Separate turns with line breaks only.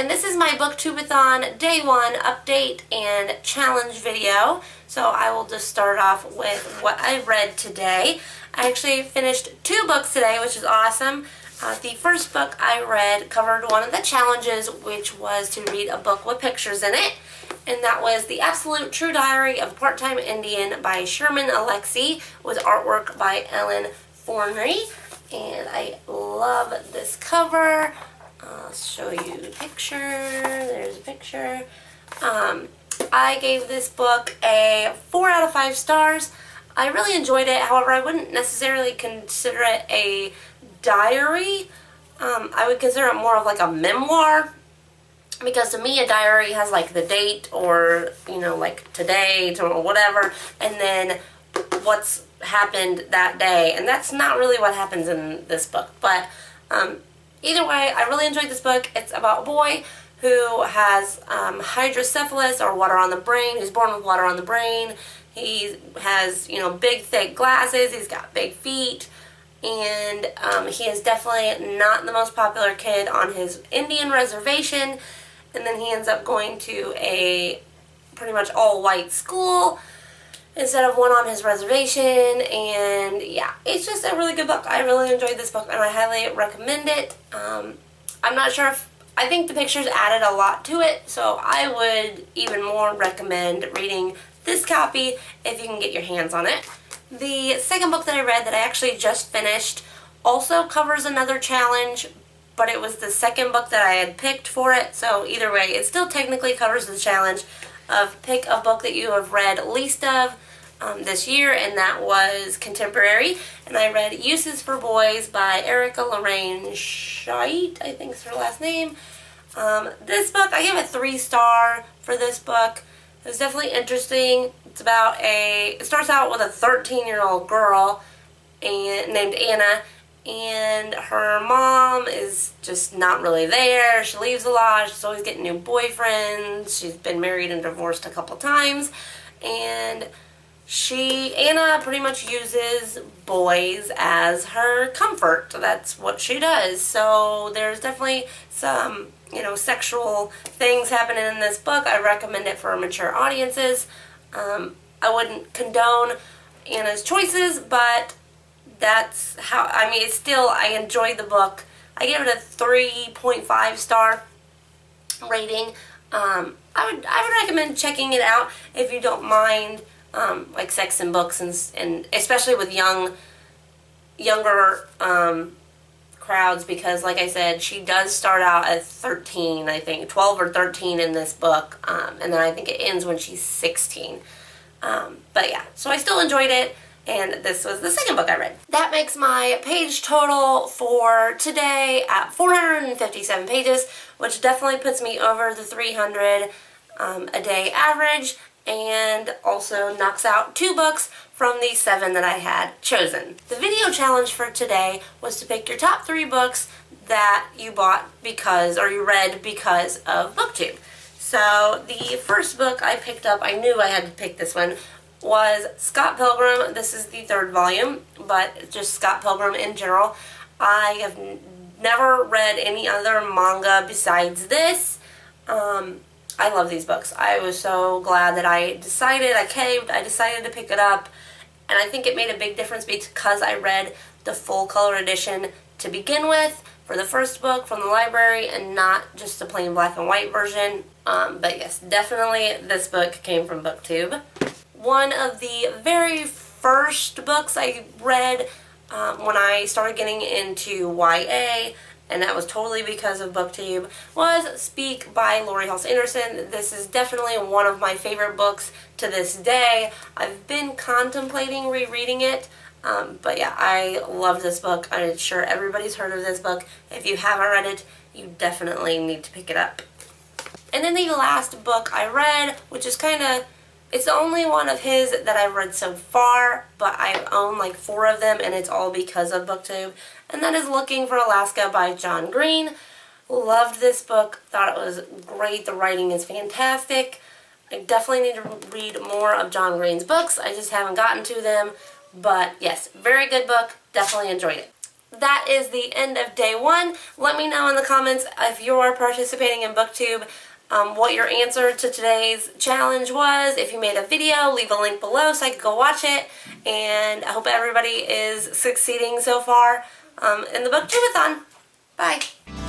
and this is my Booktube-A-Thon Day 1 update and challenge video. So I will just start off with what I read today. I actually finished 2 books today, which is awesome. The first book I read covered one of the challenges, which was to read a book with pictures in it. And that was The Absolute True Diary of a Part-Time Indian by Sherman Alexie, with artwork by Ellen Forney. And I love this cover. I'll show you the picture. There's a picture. I gave this book a 4 out of 5 stars. I really enjoyed it. However, I wouldn't necessarily consider it a diary. I would consider it more of like a memoir, because to me a diary has like the date, or like today or whatever, and then what's happened that day, and that's not really what happens in this book. But either way, I really enjoyed this book. It's about a boy who has hydrocephalus, or water on the brain. He's born with water on the brain. He has, big, thick glasses. He's got big feet. And he is definitely not the most popular kid on his Indian reservation. And then he ends up going to a pretty much all-white school instead of one on his reservation. And yeah, it's just a really good book. I really enjoyed this book, and I highly recommend it. I'm not sure if, I think the pictures added a lot to it, so I would even more recommend reading this copy if you can get your hands on it. The second book that I read that I actually just finished also covers another challenge, but it was the second book that I had picked for it, so either way, it still technically covers the challenge of pick a book that you have read least of this year, and that was contemporary. And I read Uses for Boys by Erica Lorraine Scheidt, I think is her last name. This book, I gave a 3-star for this book. It was definitely interesting. It's about it starts out with a 13-year-old girl named Anna, and her mom is just not really there. She leaves a lot. She's always getting new boyfriends. She's been married and divorced a couple times, and Anna pretty much uses boys as her comfort. That's what she does. So there's definitely some, sexual things happening in this book. I recommend it for mature audiences. I wouldn't condone Anna's choices, but that's how, it's still, I enjoyed the book. I gave it a 3.5 star rating. I would recommend checking it out if you don't mind like sex and books, and especially with younger crowds, because like I said, she does start out at 13, I think 12 or 13 in this book, and then I think it ends when she's 16. But yeah, so I still enjoyed it, and this was the second book I read. That makes my page total for today at 457 pages, which definitely puts me over the 300 a day average, and also knocks out 2 books from the 7 that I had chosen. The video challenge for today was to pick your top 3 books that you bought because, or you read because of Booktube. So the first book I picked up, I knew I had to pick this one, was Scott Pilgrim. This is the 3rd volume, but just Scott Pilgrim in general. I have never read any other manga besides this. I love these books. I was so glad that I decided to pick it up, and I think it made a big difference because I read the full color edition to begin with for the first book from the library, and not just the plain black and white version. But yes, definitely this book came from Booktube. One of the very first books I read when I started getting into YA, and that was totally because of Booktube, was Speak by Lori Halse Anderson. This is definitely one of my favorite books to this day. I've been contemplating rereading it, but yeah, I love this book. I'm sure everybody's heard of this book. If you haven't read it, you definitely need to pick it up. And then the last book I read, which is it's the only one of his that I've read so far, but I own like 4 of them, and it's all because of Booktube, and that is Looking for Alaska by John Green. Loved this book, thought it was great, the writing is fantastic. I definitely need to read more of John Green's books, I just haven't gotten to them, but yes, very good book, definitely enjoyed it. that is the end of day one. Let me know in the comments if you're participating in BookTube, what your answer to today's challenge was. If you made a video, leave a link below so I can go watch it. And I hope everybody is succeeding so far in the Booktube-A-Thon. Bye.